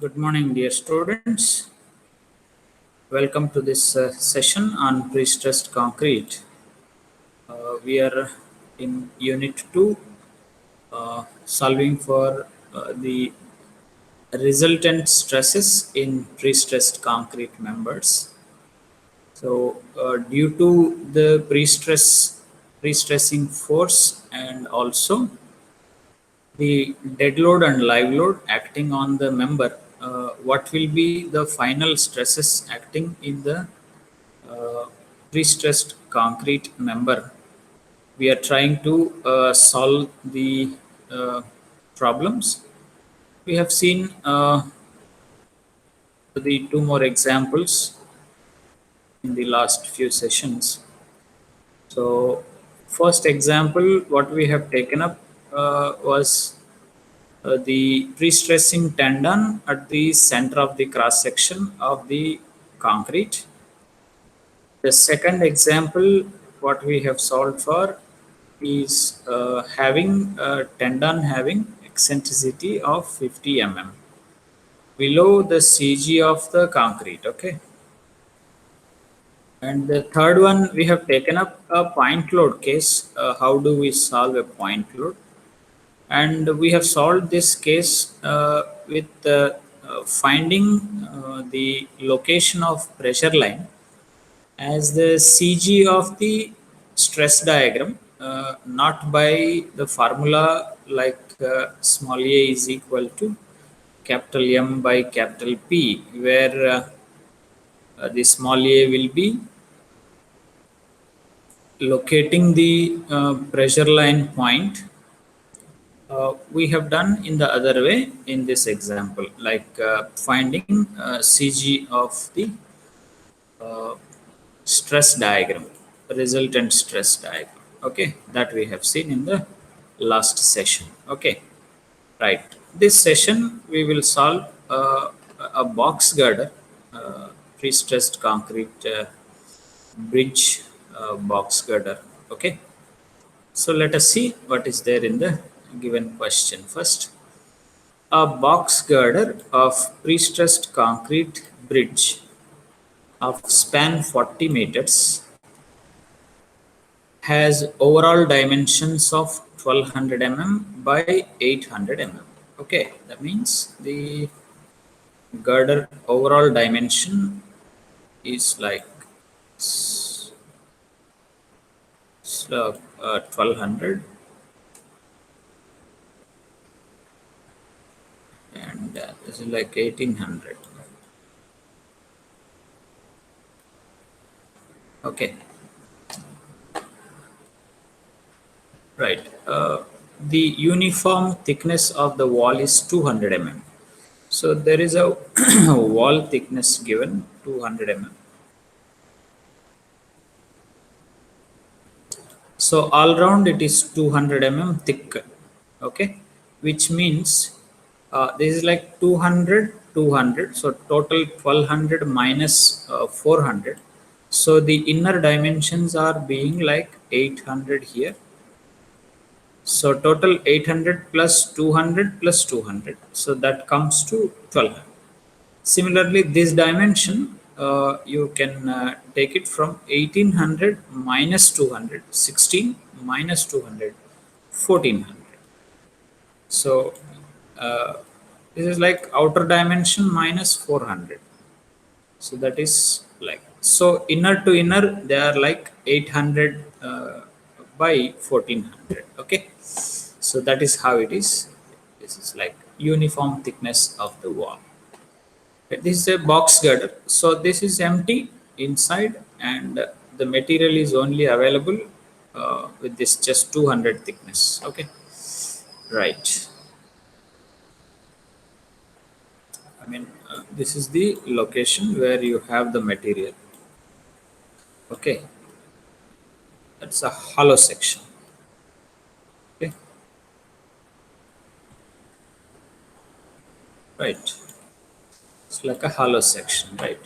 Good morning, dear students. Welcome to this session on pre-stressed concrete. We are in Unit 2, solving for the resultant stresses in pre-stressed concrete members. So, due to the pre-stressing force and also the dead load and live load acting on the member, what will be the final stresses acting in the uh, pre-stressed concrete member? We are trying to solve the uh, problems. We have seen the two more examples in the last few sessions. So, first example, what we have taken up was the pre-stressing tendon at the center of the cross section of the concrete. The second example, what we have solved for is having a tendon having eccentricity of 50 mm below the CG of the concrete. Okay. And the third one, we have taken up a point load case. How do we solve a point load? And we have solved this case with finding the location of pressure line as the CG of the stress diagram, not by the formula like small a is equal to capital M by capital P, where the small a will be locating the pressure line point. We have done in the other way in this example, like finding CG of the uh, stress diagram, resultant stress diagram. Okay, that we have seen in the last session. Okay, right. This session we will solve a box girder, pre-stressed concrete bridge box girder. Okay, so let us see what is there in the given question first. A box girder of pre-stressed concrete bridge of span 40 meters has overall dimensions of 1200 mm by 800 mm. Okay, that means the girder overall dimension is like 1200, and this is like 1800. Okay, right. The uniform thickness of the wall is 200 mm. So there is a wall thickness given 200 mm. So all round it is 200 mm thick. Okay, which means this is like 200, 200. So total 1200 minus 400. So the inner dimensions are being like 800 here. So total 800 plus 200 plus 200. So that comes to 1200. Similarly, this dimension you can take it from 1800 minus 200, 16 minus 200, 1400. So this is like outer dimension minus 400. So that is like, so inner to inner they are like 800 by 1400. Okay, so that is how it is. This is like uniform thickness of the wall. This is a box girder. So this is empty inside, and the material is only available with this just 200 thickness. Okay, right. I mean, this is the location where you have the material. Okay, that's a hollow section. Okay, right. It's like a hollow section, right?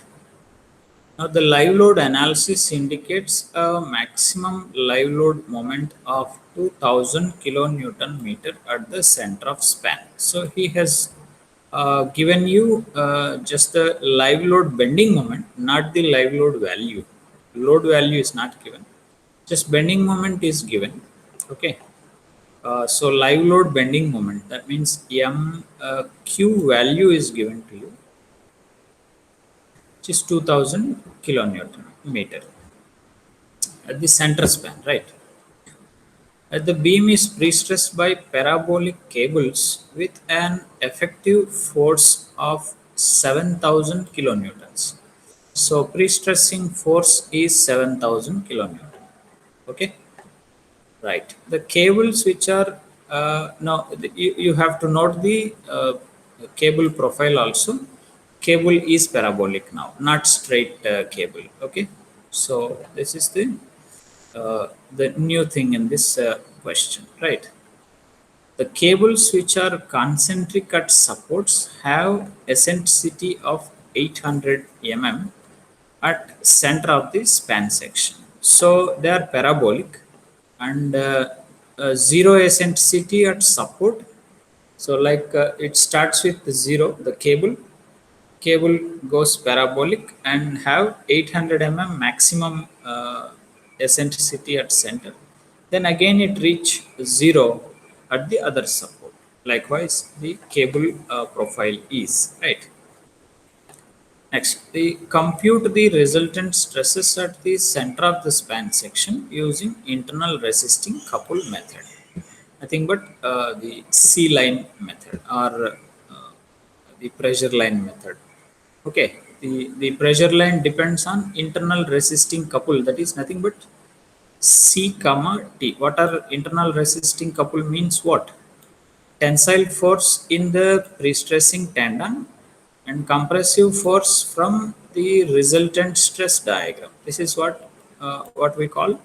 Now, the live load analysis indicates a maximum live load moment of 2000 kilonewton meter at the center of span. So, he has given you just the live load bending moment, not the live load value. Load value is not given. Just bending moment is given. Okay. So live load bending moment. That means Q value is given to you, which is 2000 kilonewton meter at the center span, right? The beam is pre-stressed by parabolic cables with an effective force of 7,000 kilonewtons. So pre-stressing force is 7,000 kilonewton. Okay, right. The cables which are now you have to note the cable profile also. Cable is parabolic now, not straight cable. Okay, so this is the new thing in this question, right? The cables which are concentric at supports have eccentricity of 800 mm at center of the span section. So they are parabolic and zero eccentricity at support. So like it starts with zero, the cable goes parabolic and have 800 mm maximum eccentricity at center. Then again it reach zero at the other support. Likewise, the cable profile is right. Next, the compute the resultant stresses at the center of the span section using internal resisting couple method. Nothing but the C line method or the pressure line method. Okay, the pressure line depends on internal resisting couple, that is nothing but C comma T. What are internal resisting couple means what? Tensile force in the pre-stressing tendon and compressive force from the resultant stress diagram. This is what we call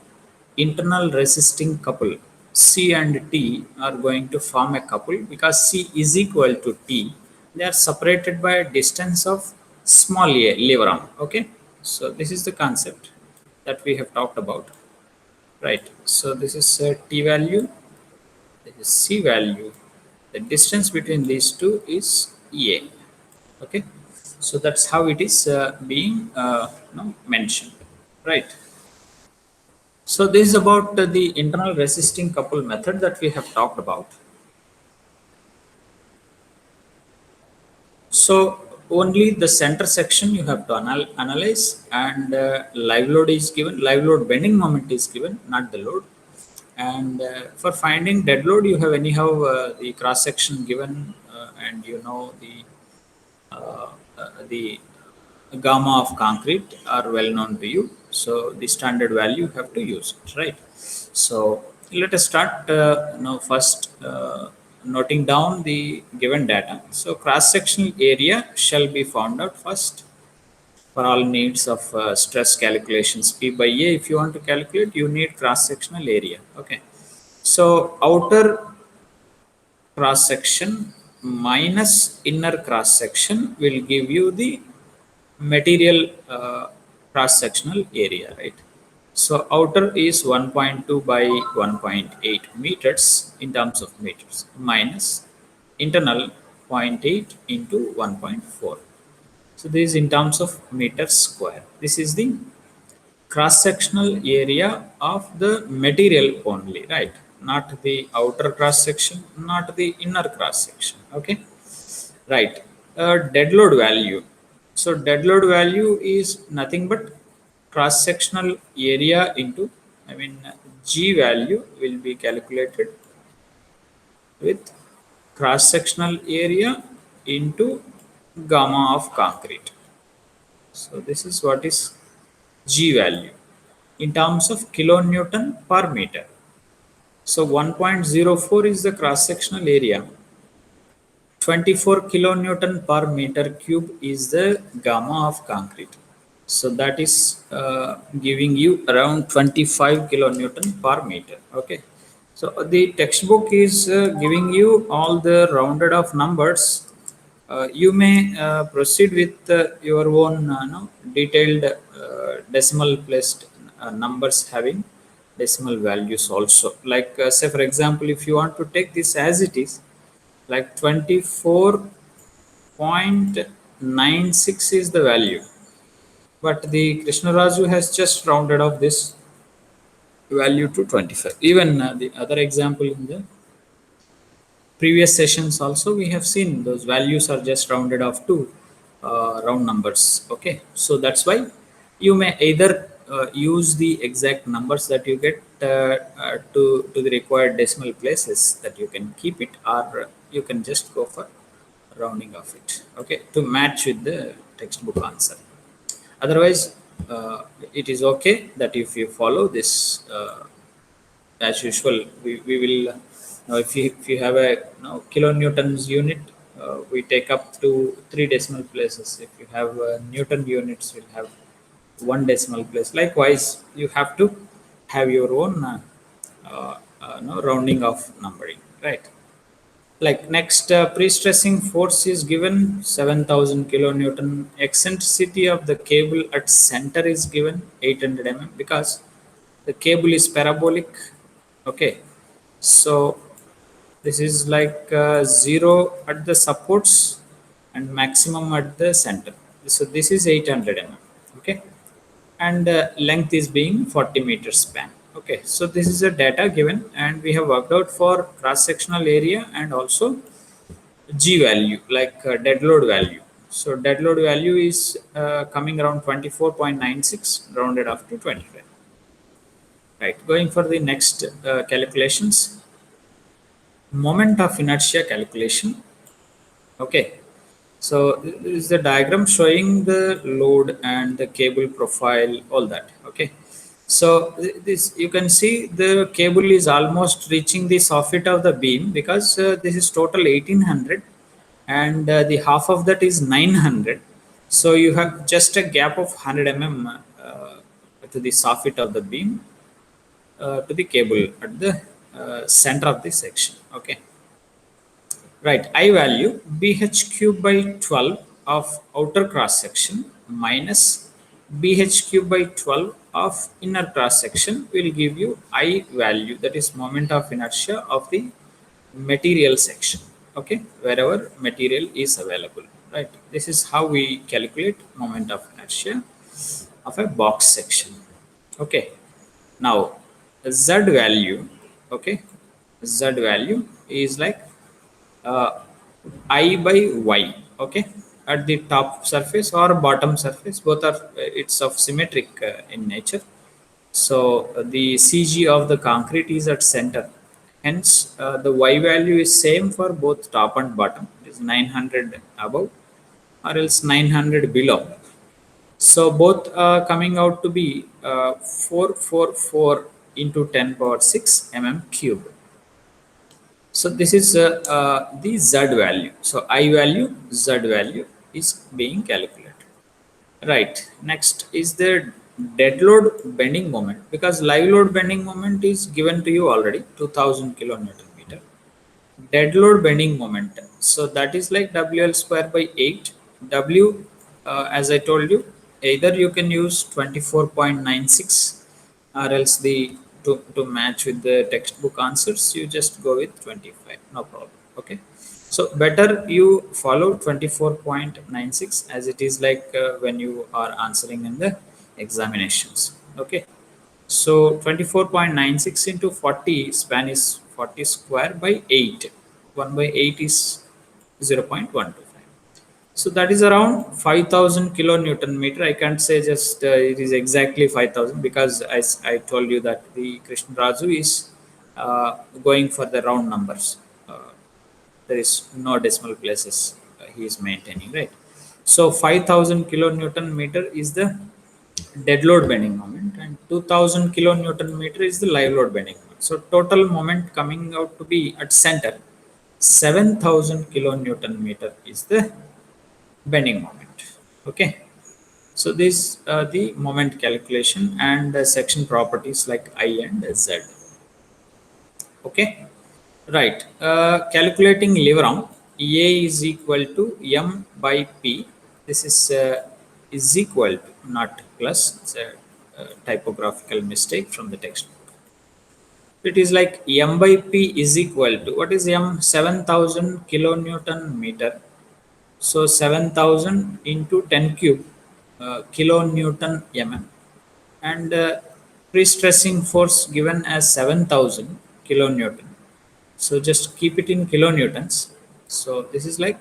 internal resisting couple. C and T are going to form a couple because C is equal to T. They are separated by a distance of small a lever arm. Okay, so this is the concept that we have talked about, right? So this is T value, this is C value. The distance between these two is A. Okay, so that's how it is being mentioned, right? So this is about the internal resisting couple method that we have talked about. So only the center section you have to analyze, and live load is given, live load bending moment is given, not the load. And for finding dead load, you have anyhow the cross section given, and you know the gamma of concrete are well known to you. So the standard value you have to use it, right? So let us start first noting down the given data. So cross sectional area shall be found out first for all needs of stress calculations. P by A, if you want to calculate, you need cross sectional area. Okay. So outer cross section minus inner cross section will give you the material cross sectional area, right? So outer is 1.2 by 1.8 meters in terms of meters minus internal zero point 0.8 into 1.4. So this is in terms of meters square. This is the cross sectional area of the material only, right? Not the outer cross section, not the inner cross section. Okay, right. Dead load value. So dead load value is nothing but cross sectional area into, I mean, G value will be calculated with cross sectional area into gamma of concrete. So this is what is G value in terms of kilonewton per meter. So 1.04 is the cross sectional area. 24 kilonewton per meter cube is the gamma of concrete. So that is giving you around 25 kilonewton per meter. Okay. So the textbook is giving you all the rounded off numbers. You may proceed with your own detailed decimal placed numbers having decimal values also. Like say for example, if you want to take this as it is, like 24 0.96 is the value, but the Krishnaraju has just rounded off this value to 25. Even the other example in the previous sessions also we have seen those values are just rounded off to round numbers. Okay, so that's why you may either use the exact numbers that you get to the required decimal places that you can keep it, or you can just go for rounding off it, okay, to match with the textbook answer. Otherwise, it is okay that if you follow this as usual, we will if you have a kilonewtons unit, we take up to three decimal places. If you have Newton units, we'll have one decimal place. Likewise, you have to have your own no, rounding off numbering, right? Like next, pre-stressing force is given 7,000 kilonewton. Eccentricity of the cable at center is given 800 mm because the cable is parabolic. Okay, so this is like zero at the supports and maximum at the center. So this is 800 mm. Okay, and length is being 40 meters span. Okay, so this is the data given, and we have worked out for cross sectional area and also G value, like dead load value. So dead load value is coming around 24.96, rounded up to 25. Right. Going for the next calculations, moment of inertia calculation. Okay. So this is the diagram showing the load and the cable profile, all that. Okay. So this, you can see the cable is almost reaching the soffit of the beam, because this is total 1800, and the half of that is 900. So you have just a gap of 100 mm to the soffit of the beam, to the cable at the center of the section. Okay, right. I value BH cube by 12 of outer cross section minus BH cube by 12 of inner cross section will give you I value, that is moment of inertia of the material section. Okay, wherever material is available, right? This is how we calculate moment of inertia of a box section. Okay, now z value, okay, z value is like uh, I by y. Okay, at the top surface or bottom surface, both are it's of symmetric in nature. So the CG of the concrete is at center, hence the y value is same for both top and bottom. It is 900 above or else 900 below. So both coming out to be 444 into 10 power 6 mm cube. So this is the Z value. So I value, Z value is being calculated. Right. Next is the dead load bending moment, because live load bending moment is given to you already, 2000 kilonewton meter. Dead load bending moment, so that is like WL square by 8. W, as I told you, either you can use 24.96, or else the to match with the textbook answers, you just go with 25, no problem. Okay, so better you follow 24.96, as it is like when you are answering in the examinations. Okay, so 24.96 into 40, span is 40 square by 8. 1 by 8 is 0.125. So that is around 5000 kilonewton meter. I can't say just it is exactly 5000, because I told you that the Krishna Raju is going for the round numbers. There is no decimal places he is maintaining, right? So 5000 kilonewton meter is the dead load bending moment, and 2000 kilonewton meter is the live load bending moment. So total moment coming out to be at center 7000 kilonewton meter is the bending moment. Okay, so this the moment calculation and section properties like I and Z. Okay, right. Calculating lever arm, A is equal to M by P. This is equal to, not plus. It's a typographical mistake from the textbook. It is like M by P is equal to, what is M? 7000 kilonewton meter. So 7,000 into 10 cube kilonewton mm, and pre-stressing force given as 7,000 kilonewton. So just keep it in kilonewtons. So this is like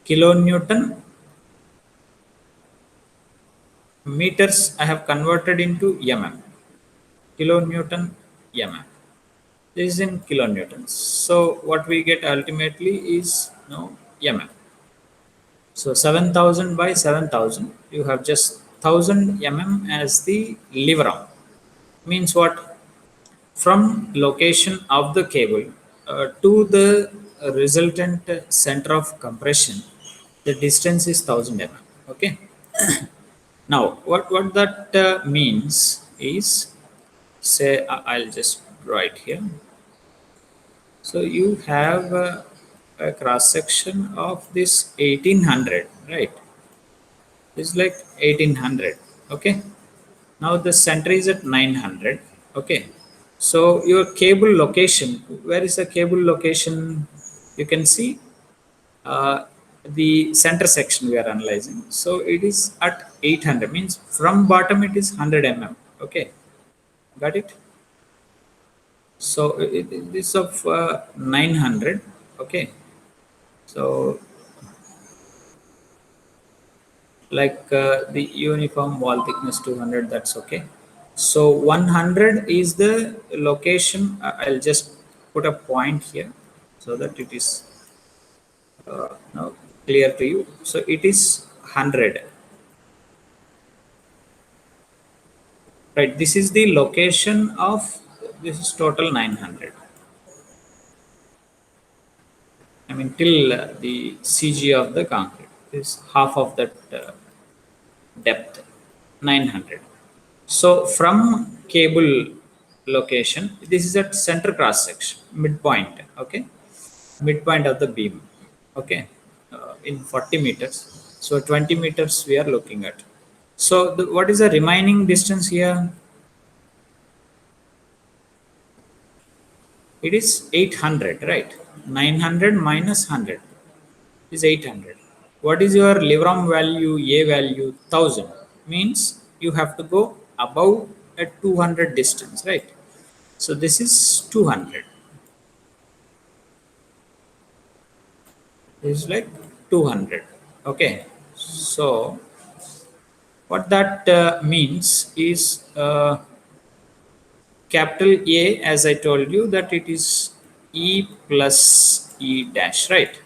kilonewton meters. I have converted into mm. Kilonewton mm. This is in kilonewtons. So what we get ultimately is no mm. So 7,000 by 7,000. You have just 1,000 as the lever arm. Means what? From location of the cable to the resultant center of compression, the distance is 1,000 Okay. Now, what that means is, say, I'll just write here. So you have a cross section of this 1800, right? It's like 1800. Okay. Now the center is at 900. Okay. So your cable location, where is the cable location? You can see uh, the center section we are analyzing. So it is at 800, means from bottom it is 100 Okay. Got it? So it is of 900. Okay. So like the uniform wall thickness 200, that's okay. So 100 is the location. I'll just put a point here so that it is now clear to you. So it is 100, right? This is the location of, this is total 900. I mean till the CG of the concrete is half of that depth, 900. So from cable location, this is at center cross section, midpoint, okay, midpoint of the beam, okay, in 40 meters. So 20 meters we are looking at. So what is the remaining distance here? It is 800, right? 900 minus 100 is 800. What is your leveram value, A value? 1,000. Means you have to go above a 200 distance, right? So this is 200. This is like 200. Okay. So what that means is capital A, as I told you, that it is E plus E dash, right?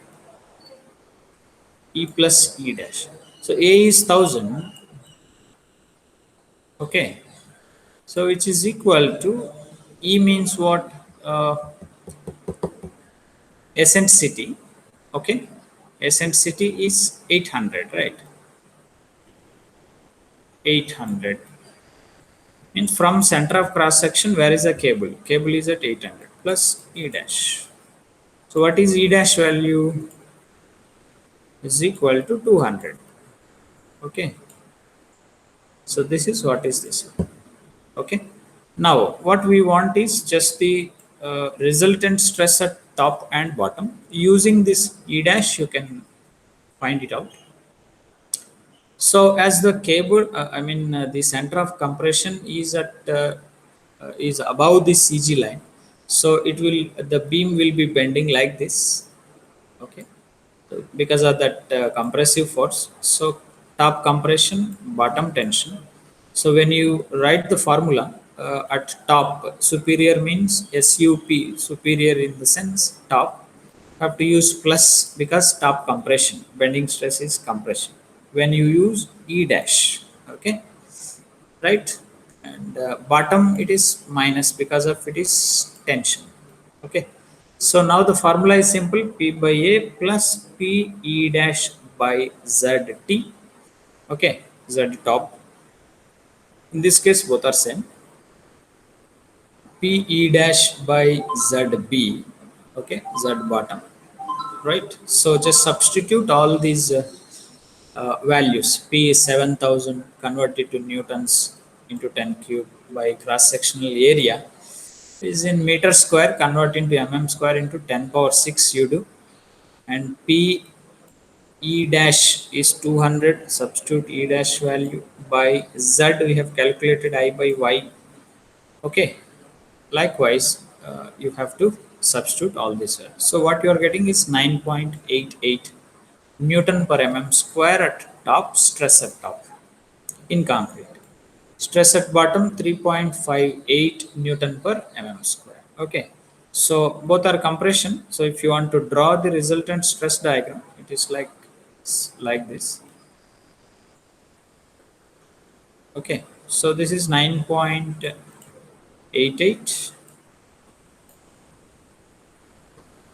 E plus E dash. So A is 1,000. Okay. So which is equal to E means what? Eccentricity. Okay. Eccentricity is 800, right? 800. Means from center of cross section, where is the cable? Cable is at 800 plus E dash. So what is E dash value? Is equal to 200. Okay. So this is what is this. Okay. Now what we want is just the resultant stress at top and bottom. Using this E dash, you can find it out. So as the cable, the center of compression is at is above the CG line. So it will, the beam will be bending like this. Okay, so because of that compressive force. So top compression, bottom tension. So when you write the formula at top, superior means SUP, superior in the sense top, have to use plus because top compression, bending stress is compression. When you use E dash, okay, right, and bottom it is minus because of it is tension. Okay, so now the formula is simple: P by A plus P E dash by ZT. Okay, Z top. In this case, both are same. P E dash by ZB. Okay, Z bottom. Right. So just substitute all these values. P is 7,000 converted to newtons into 10 cube by cross sectional area is in meter square, convert into mm square into 10 power 6 you do, and P E dash is 200, substitute E dash value. By Z we have calculated I by Y. Okay, likewise you have to substitute all this. So what you are getting is 9.88 Newton per mm square at top, stress at top in concrete. Stress at bottom 3.58 Newton per mm square. Okay, so both are compression. So if you want to draw the resultant stress diagram, it is like this. Okay, so this is 9.88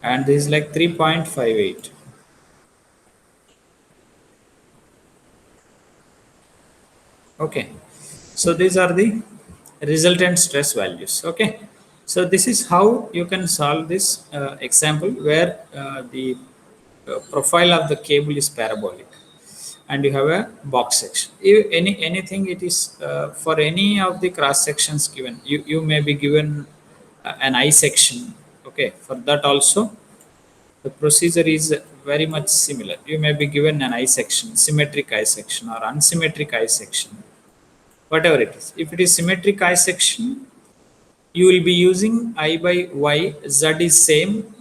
and this is like 3.58. Okay, so these are the resultant stress values. Okay, so this is how you can solve this example where the profile of the cable is parabolic and you have a box section. If anything, it is for any of the cross sections given, you may be given an I section. Okay, for that also the procedure is very much similar. You may be given an I section, symmetric I section or unsymmetric I section, whatever it is. If it is symmetric I section, you will be using I by Y. Z is same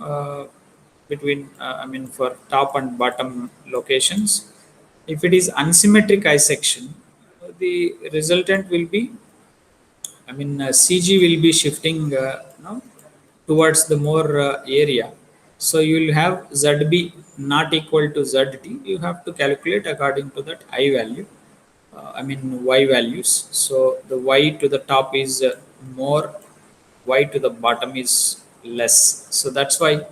between, I mean, for top and bottom locations. If it is unsymmetric I section, the resultant will be, I mean, CG will be shifting towards the more area. So you will have ZB not equal to ZT. You have to calculate according to that I value. I mean Y values. So the Y to the top is more, Y to the bottom is less. So that's why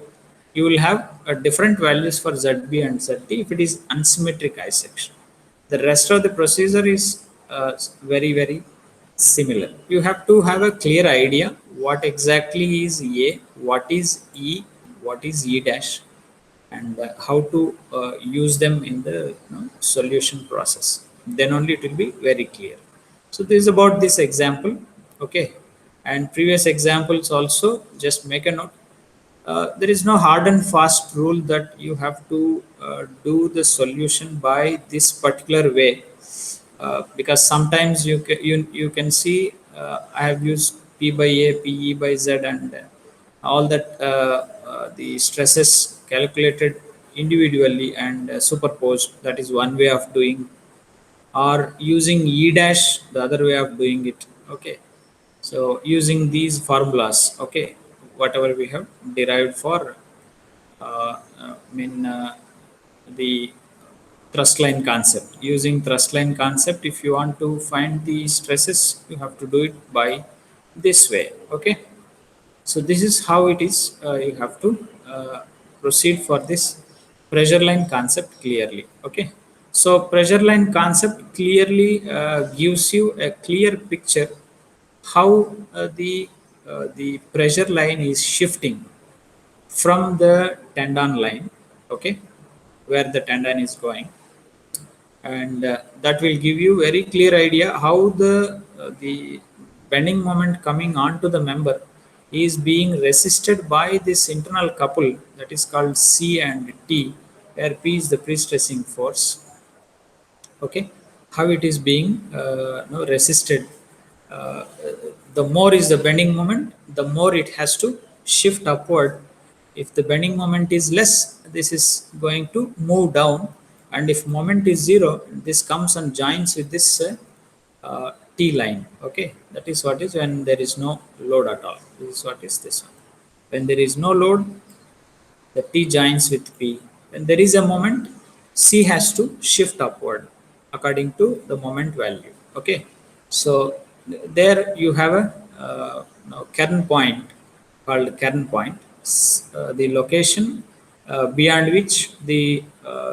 you will have different values for ZB and ZT if it is unsymmetric I section. The rest of the procedure is very similar. You have to have a clear idea what exactly is A, what is E, what is E dash, and how to use them in the solution process. Then only it will be very clear. So this is about this example. Okay, and previous examples also, just make a note. There is no hard and fast rule that you have to do the solution by this particular way, because sometimes you can see I have used P by A, PE by Z, and all that the stresses calculated individually and superposed. That is one way of doing, or using E dash, the other way of doing it. Okay, so using these formulas, okay, whatever we have derived for I mean the thrust line concept. Using thrust line concept, if you want to find the stresses, you have to do it by this way. Okay, so this is how it is. You have to proceed for this pressure line concept clearly. Okay, so pressure line concept clearly gives you a clear picture how the pressure line is shifting from the tendon line. Okay, where the tendon is going, and that will give you very clear idea how the bending moment coming onto the member is being resisted by this internal couple that is called C and T, where P is the pre-stressing force. Okay, how it is being resisted. uh, the more is the bending moment, the more it has to shift upward. If the bending moment is less, this is going to move down, and if moment is zero, this comes and joins with this T line. Okay, that is what is when there is no load at all. This is what is this one. When there is no load, the T joins with P. When there is a moment, C has to shift upward according to the moment value. Okay, so there you have a kern point called kern point, the location beyond which the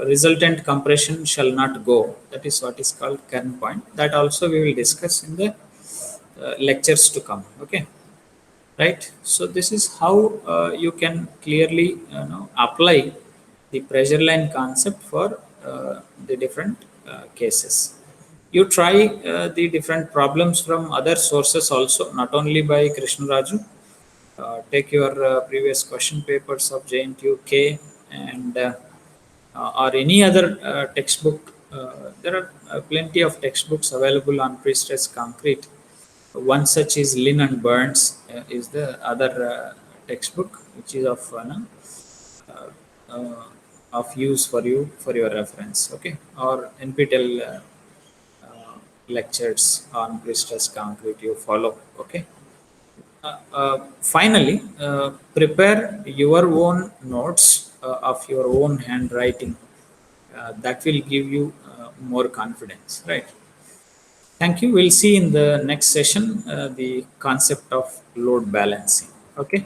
resultant compression shall not go. That is what is called kern point. That also we will discuss in the lectures to come. Okay, right? So this is how you can clearly apply the pressure line concept for the different cases. You try the different problems from other sources also, not only by Krishnaraju. Take your previous question papers of JNTUK and or any other textbook. There are plenty of textbooks available on pre-stressed concrete. One such is Lynn and Burns is the other textbook, which is uh, of use for you for your reference. Okay, or NPTEL lectures on pre-stressed concrete you follow. Okay. Finally, prepare your own notes of your own handwriting. That will give you more confidence, right? Thank you. We'll see in the next session the concept of load balancing. Okay.